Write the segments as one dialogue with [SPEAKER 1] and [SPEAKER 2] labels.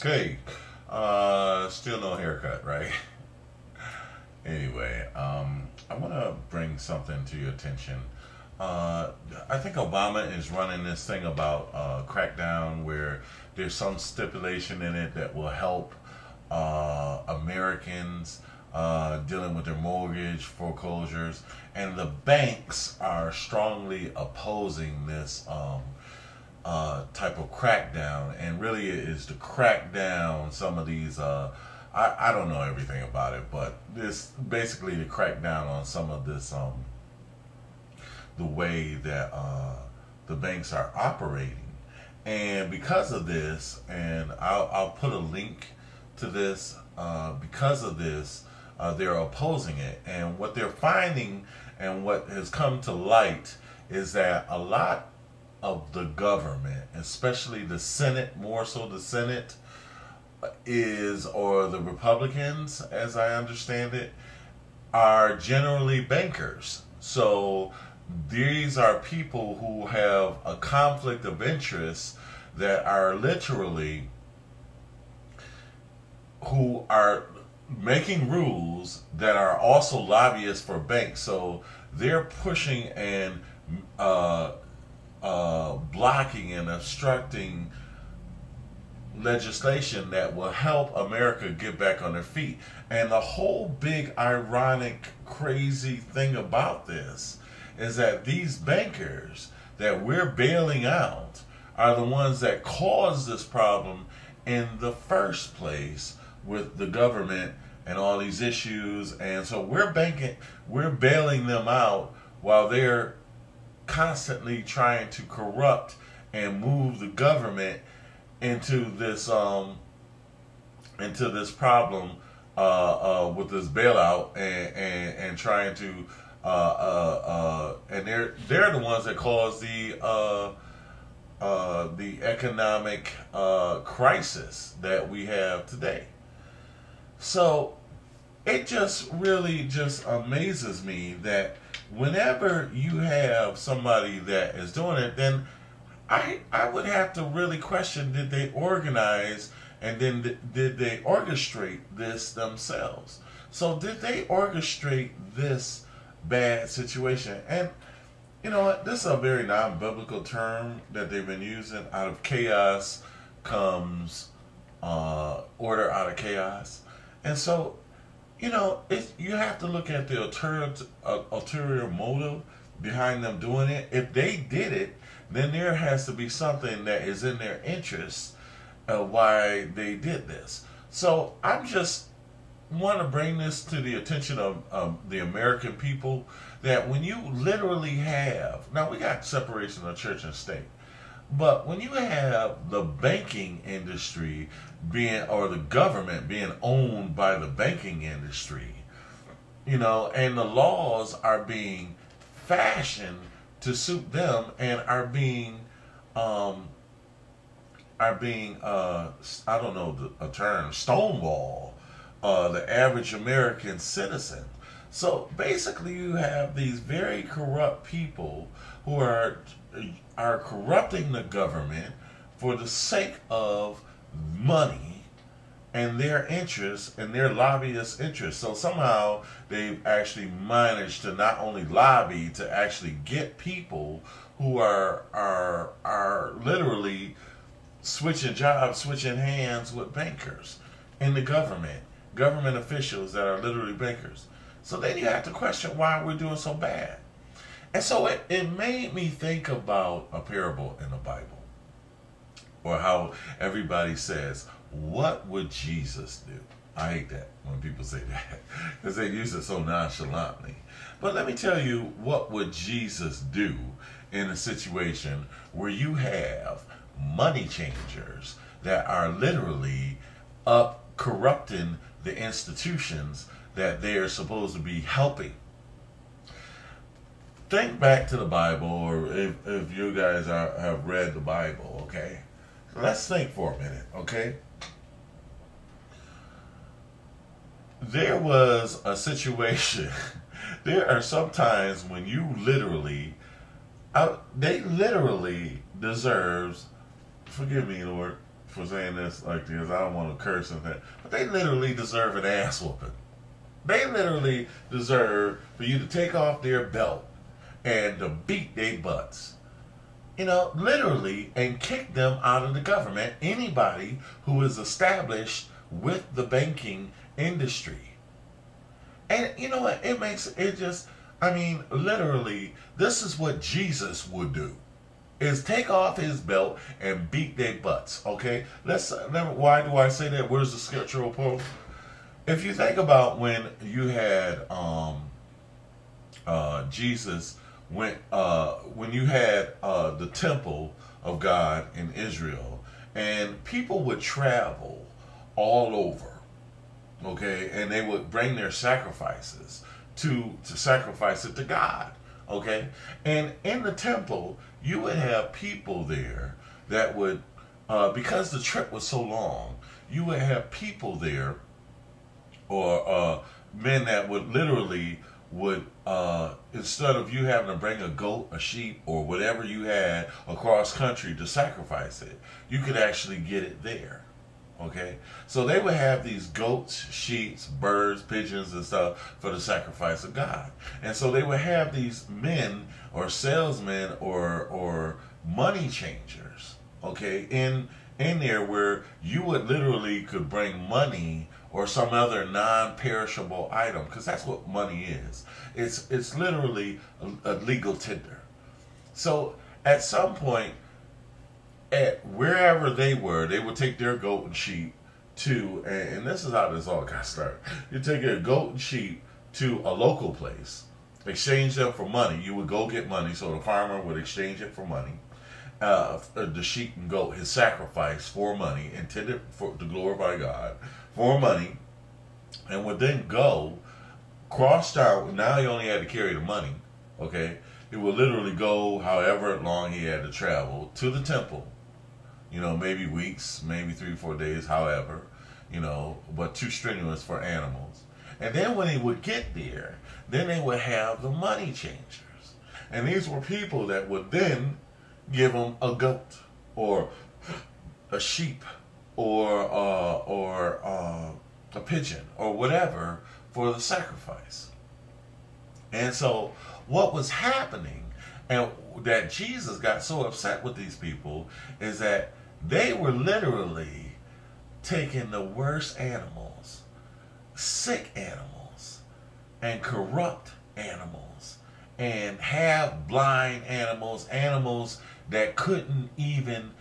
[SPEAKER 1] Okay. Still no haircut, right? Anyway, I want to bring something to your attention. Uh, I think Obama is running this thing about crackdown where there's some stipulation in it that will help Americans dealing with their mortgage foreclosures, and the banks are strongly opposing this type of crackdown, and really it is to crack down some of these. I don't know everything about it, but this basically to crack down on some of this the way that the banks are operating. And because of this, and I'll put a link to this, because of this, they're opposing it. And what they're finding and what has come to light is that a lot of the government, especially the Senate, more so the Senate, or the Republicans, as I understand it, are generally bankers. So these are people who have a conflict of interest that are literally who are making rules that are also lobbyists for banks. So they're pushing and blocking and obstructing legislation that will help America get back on their feet. And the whole big ironic crazy thing about this is that these bankers that we're bailing out are the ones that caused this problem in the first place with the government and all these issues. And so we're bailing them out while they're constantly trying to corrupt and move the government into this problem with this bailout, and trying to and they're the ones that cause the economic crisis that we have today. So it just really just amazes me that whenever you have somebody that is doing it, then I would have to really question, did they organize, and then did they orchestrate this themselves? So did they orchestrate this bad situation? And you know what? This is a very non-biblical term that they've been using. Out of chaos comes order out of chaos. And so, you have to look at the ulterior motive behind them doing it. If they did it, then there has to be something that is in their interest why they did this. So I'm just want to bring this to the attention of the American people, that when you literally have, now we got separation of church and state, but when you have the banking industry or the government being owned by the banking industry, and the laws are being fashioned to suit them, and are being I don't know a term, stonewall the average American citizen. So basically you have these very corrupt people who are corrupting the government for the sake of money and their interests and their lobbyist interests. So somehow they've actually managed to not only lobby, to actually get people who are literally switching jobs, switching hands with bankers in the government officials that are literally bankers. So then you have to question why we're doing so bad. And so it made me think about a parable in the Bible, or how everybody says, what would Jesus do? I hate that when people say that, because they use it so nonchalantly. But let me tell you, what would Jesus do in a situation where you have money changers that are literally up corrupting the institutions that they are supposed to be helping? Think back to the Bible, or if you guys have read the Bible, okay? Let's think for a minute, okay? There was a situation. There are some times when you literally, they literally deserves, forgive me, Lord, for saying this like this. I don't want to curse and that, but they literally deserve an ass whooping. They literally deserve for you to take off their belt and to beat their butts. You know, literally, and kick them out of the government. Anybody who is established with the banking industry. And you know what? It makes it just, I mean, literally, this is what Jesus would do. Is take off his belt and beat their butts. Okay? Why do I say that? Where's the scriptural proof? If you think about when you had Jesus when you had the temple of God in Israel, and people would travel all over, okay, and they would bring their sacrifices to sacrifice it to God, okay, and in the temple you would have people there that would, because the trip was so long, you would have people there, or men that would literally instead of you having to bring a goat, a sheep, or whatever you had across country to sacrifice it, you could actually get it there. Okay, so they would have these goats, sheep, birds, pigeons, and stuff for the sacrifice of God. And so they would have these men or salesmen or money changers, okay, in there where you would literally could bring money or some other non-perishable item, because that's what money is. It's literally a legal tender. So at some point, at wherever they were, they would take their goat and sheep to, and this is how this all got started. You take your goat and sheep to a local place, exchange them for money. You would go get money, so the farmer would exchange it for money. The sheep and goat, his sacrifice for money, intended to glorify God, for money, and would then go cross down. Now he only had to carry the money, okay? It would literally go however long he had to travel to the temple, you know, maybe weeks, maybe 3-4 days, however, you know, but too strenuous for animals. And then when he would get there, then they would have the money changers. And these were people that would then give him a goat or a sheep or a pigeon or whatever for the sacrifice. And so what was happening, and that Jesus got so upset with these people, is that they were literally taking the worst animals, sick animals, and corrupt animals, and half blind animals, animals that couldn't even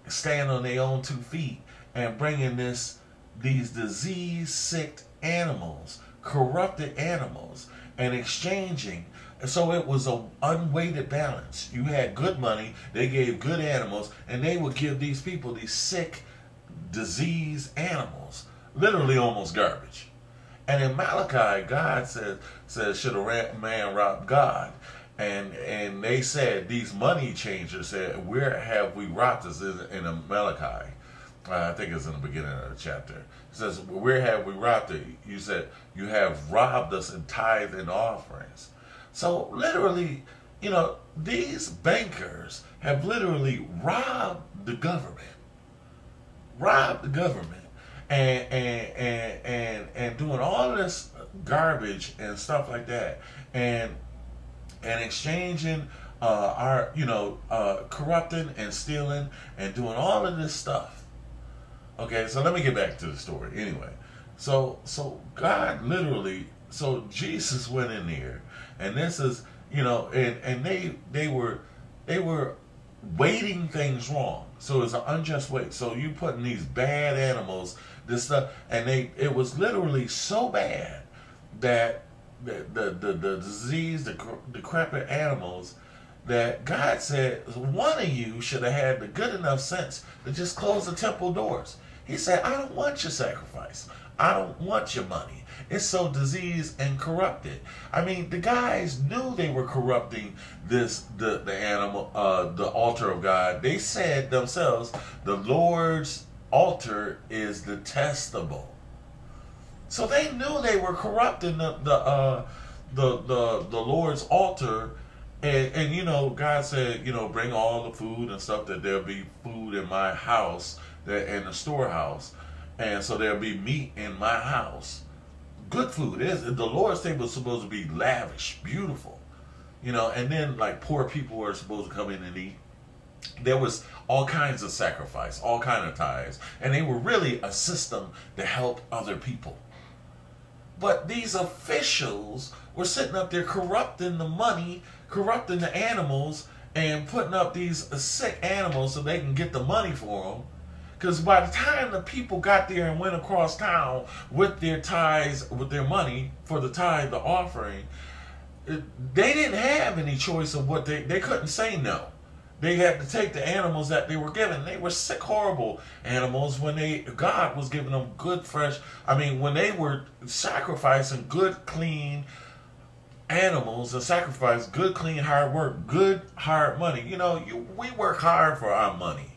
[SPEAKER 1] stand on their own 2 feet, and bringing these disease sick animals, corrupted animals, and exchanging. So it was an unweighted balance. You had good money, they gave good animals, and they would give these people these sick, diseased animals, literally almost garbage. And in Malachi, God says, should a man rob God? And they said, these money changers said, where have we robbed us? In Malachi, I think it's in the beginning of the chapter. It says, where have we robbed it? You said, you have robbed us in tithe and offerings. So literally, you know, these bankers have literally robbed the government. And doing all this garbage and stuff like that, and exchanging corrupting and stealing and doing all of this stuff. Okay, so let me get back to the story. Anyway, so God literally, so Jesus went in there, and this is, you know, and they were weighting things wrong. So it's an unjust weight. So you putting these bad animals, this stuff, and it was literally so bad that the disease, the decrepit animals, that God said one of you should have had the good enough sense to just close the temple doors. He said, I don't want your sacrifice. I don't want your money. It's so diseased and corrupted. I mean, the guys knew they were corrupting the animal, the altar of God. They said themselves, the Lord's altar is detestable. So they knew they were corrupting the Lord's altar, And you know, God said, you know, bring all the food and stuff, that there'll be food in my house, that in the storehouse. And so there'll be meat in my house. Good food. The Lord's table is supposed to be lavish, beautiful. You know, and then like poor people were supposed to come in and eat. There was all kinds of sacrifice, all kind of tithes. And they were really a system to help other people. But these officials were sitting up there corrupting the money, corrupting the animals, and putting up these sick animals so they can get the money for them. Because by the time the people got there and went across town with their tithes, with their money for the tithe, the offering, they didn't have any choice of what they couldn't say no. They had to take the animals that they were given. They were sick, horrible animals when God was giving them good, fresh. I mean, when they were sacrificing good, clean animals, and sacrifice good, clean, hard work, good, hard money. You know, we work hard for our money.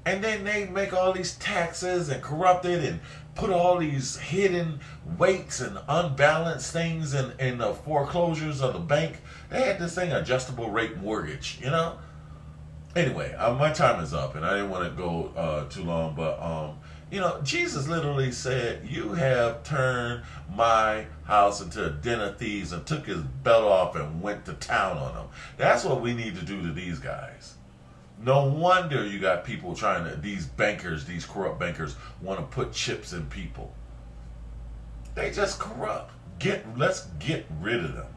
[SPEAKER 1] And then they make all these taxes and corrupt it and put all these hidden weights and unbalanced things in the foreclosures of the bank. They had this thing, adjustable rate mortgage, you know. Anyway, my time is up, and I didn't want to go too long, but you know, Jesus literally said, "You have turned my house into a den of thieves," and took his belt off and went to town on them. That's what we need to do to these guys. No wonder you got people trying to, these bankers, these corrupt bankers, want to put chips in people. They just corrupt. Let's get rid of them.